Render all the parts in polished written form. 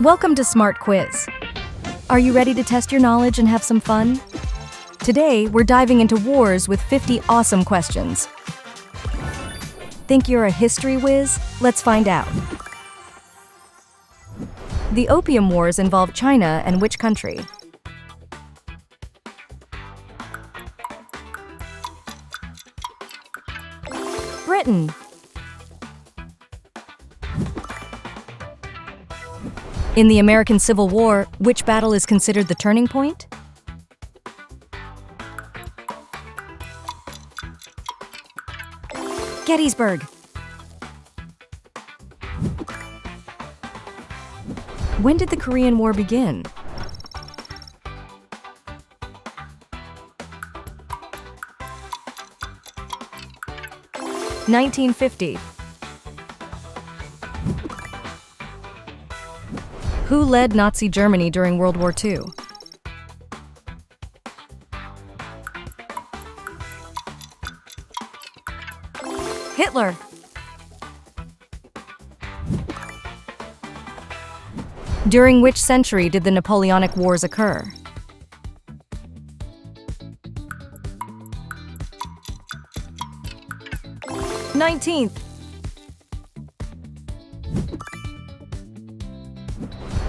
Welcome to Smart Quiz. Are you ready to test your knowledge and have some fun? Today, we're diving into wars with 50 awesome questions. Think you're a history whiz? Let's find out. The Opium Wars involved China and which country? Britain. In the American Civil War, which battle is considered the turning point? Gettysburg. When did the Korean War begin? (1950). Who led Nazi Germany during World War II? Hitler. During which century did the Napoleonic Wars occur? (19th).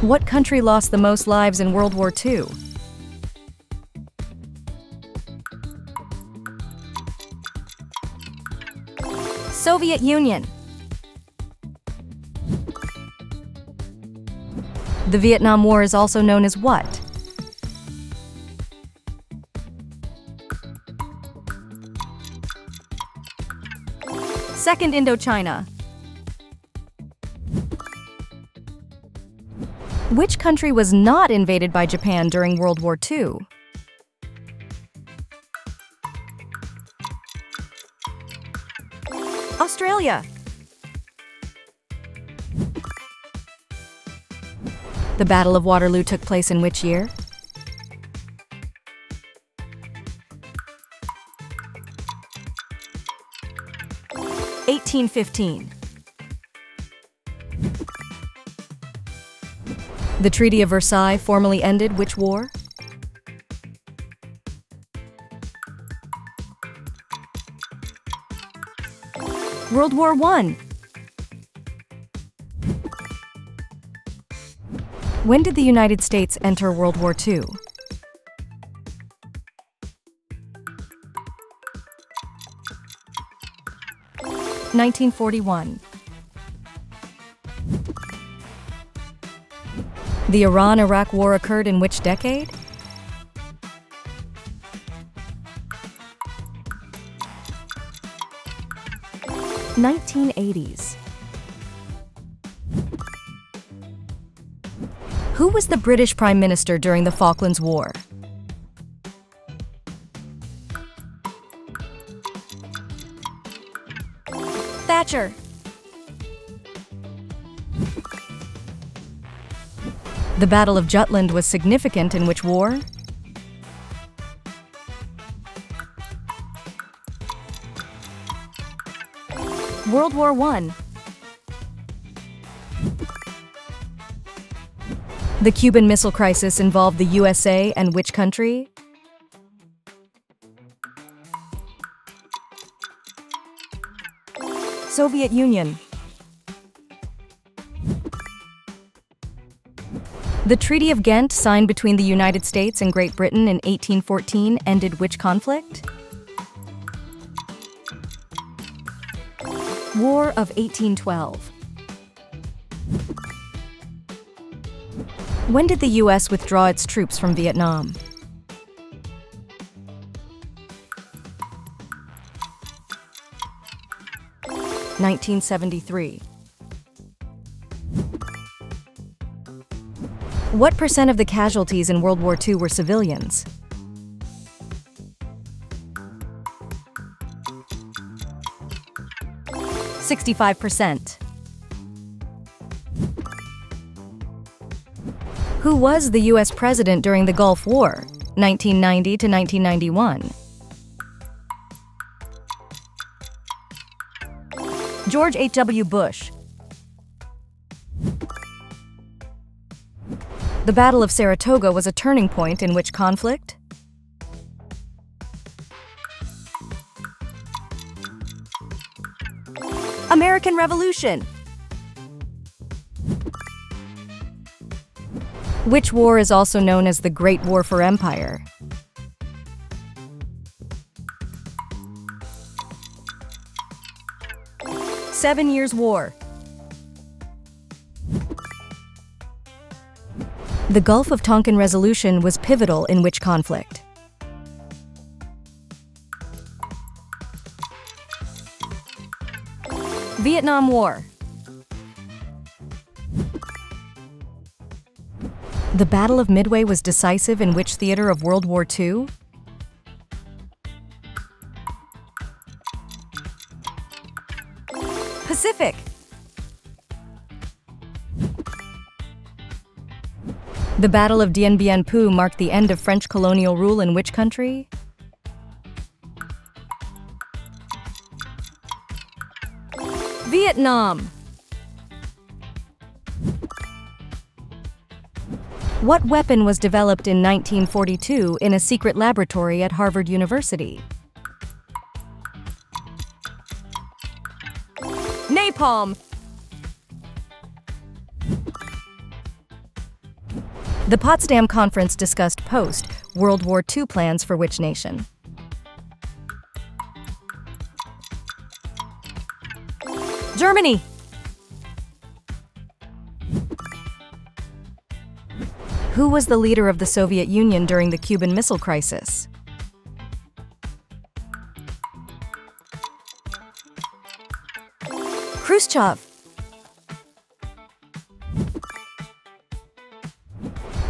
What country lost the most lives in World War II? Soviet Union. The Vietnam War is also known as what? Second Indochina. Which country was not invaded by Japan during World War II? Australia. The Battle of Waterloo took place in which year? (1815). The Treaty of Versailles formally ended which war? World War I. When did the United States enter World War II? (1941). The Iran-Iraq War occurred in which decade? (1980s). Who was the British Prime Minister during the Falklands War? Thatcher. The Battle of Jutland was significant in which war? World War I. The Cuban Missile Crisis involved the USA and which country? Soviet Union. The Treaty of Ghent, signed between the United States and Great Britain in 1814, ended which conflict? War of 1812. When did the U.S. withdraw its troops from Vietnam? (1973). What percent of the casualties in World War II were civilians? (65%). Who was the U.S. president during the Gulf War, 1990 to 1991? George H.W. Bush. The Battle of Saratoga was a turning point in which conflict? American Revolution. Which war is also known as the Great War for Empire? Seven Years' War. The Gulf of Tonkin Resolution was pivotal in which conflict? Vietnam War. The Battle of Midway was decisive in which theater of World War II? Pacific. The Battle of Dien Bien Phu marked the end of French colonial rule in which country? Vietnam. What weapon was developed in 1942 in a secret laboratory at Harvard University? Napalm. The Potsdam Conference discussed post-World War II plans for which nation? Germany. Who was the leader of the Soviet Union during the Cuban Missile Crisis? Khrushchev.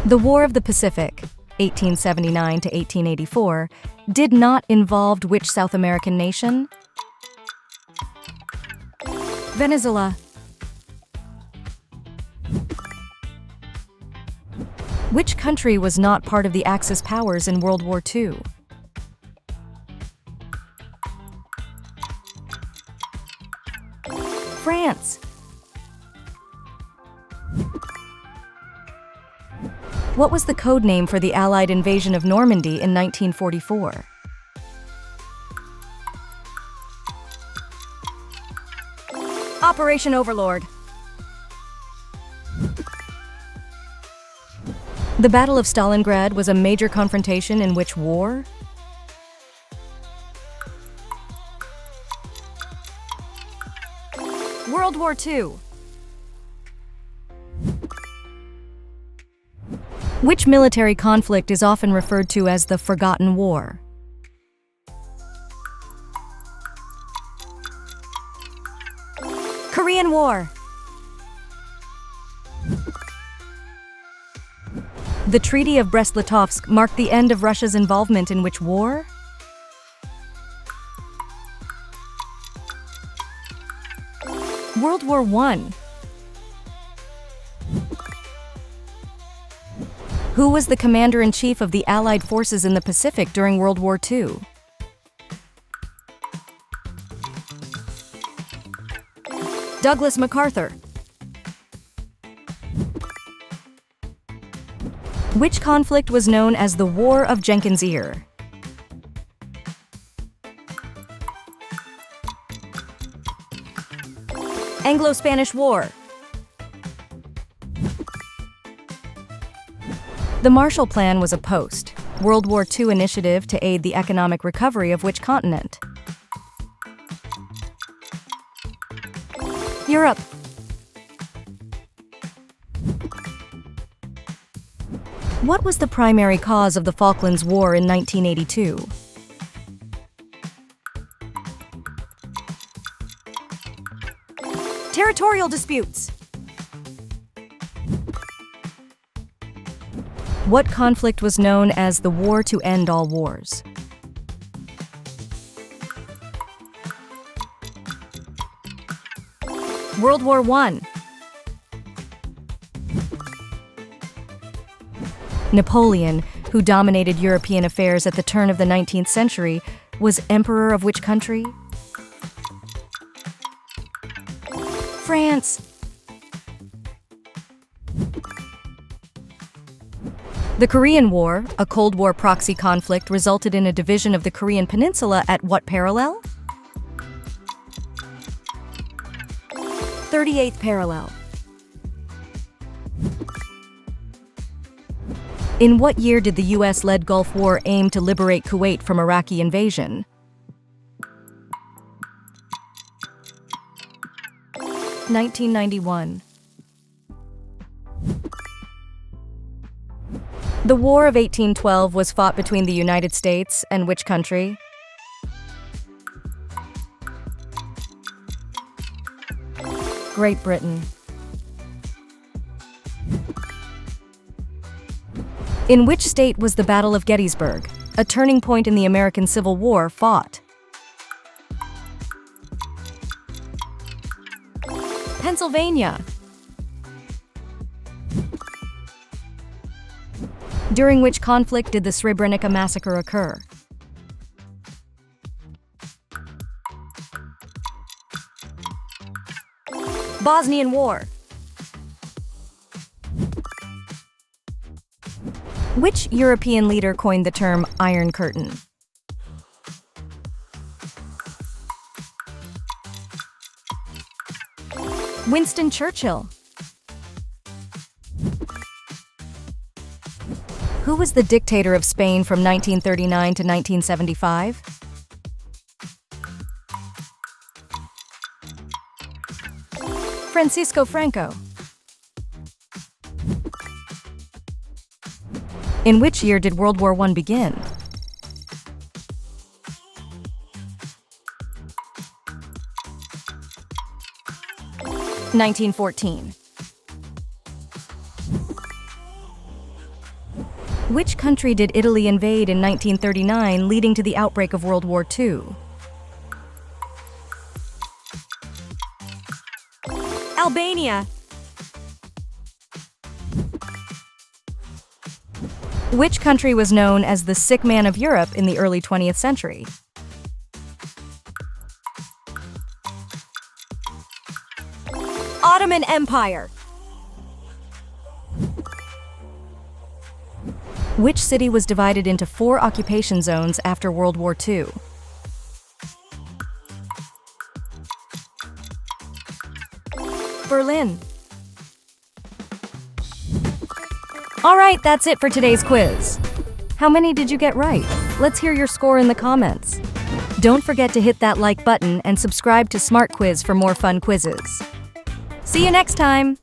The War of the Pacific, 1879 to 1884, did not involve which South American nation? Venezuela. Which country was not part of the Axis powers in World War II? France. What was the code name for the Allied invasion of Normandy in 1944? Operation Overlord. The Battle of Stalingrad was a major confrontation in which war? World War II. Which military conflict is often referred to as the Forgotten War? Korean War. The Treaty of Brest-Litovsk marked the end of Russia's involvement in which war? World War I. Who was the commander-in-chief of the Allied forces in the Pacific during World War II? Douglas MacArthur. Which conflict was known as the War of Jenkins' Ear? Anglo-Spanish War. The Marshall Plan was a post-World War II initiative to aid the economic recovery of which continent? Europe. What was the primary cause of the Falklands War in 1982? Territorial disputes. What conflict was known as the War to End All Wars? World War I. Napoleon, who dominated European affairs at the turn of the 19th century, was emperor of which country? France. The Korean War, a Cold War proxy conflict, resulted in a division of the Korean peninsula at what parallel? 38th parallel. In what year did the US-led Gulf War aim to liberate Kuwait from Iraqi invasion? 1991. The War of 1812 was fought between the United States and which country? Great Britain. In which state was the Battle of Gettysburg, a turning point in the American Civil War, fought? Pennsylvania. During which conflict did the Srebrenica massacre occur? Bosnian War. Which European leader coined the term Iron Curtain? Winston Churchill. Who was the dictator of Spain from 1939 to 1975? Francisco Franco. In which year did World War I begin? 1914. Which country did Italy invade in 1939, leading to the outbreak of World War II? Albania. Which country was known as the sick man of Europe in the early 20th century? Ottoman Empire. Which city was divided into 4 occupation zones after World War II? Berlin. All right, that's it for today's quiz. How many did you get right? Let's hear your score in the comments. Don't forget to hit that like button and subscribe to Smart Quiz for more fun quizzes. See you next time!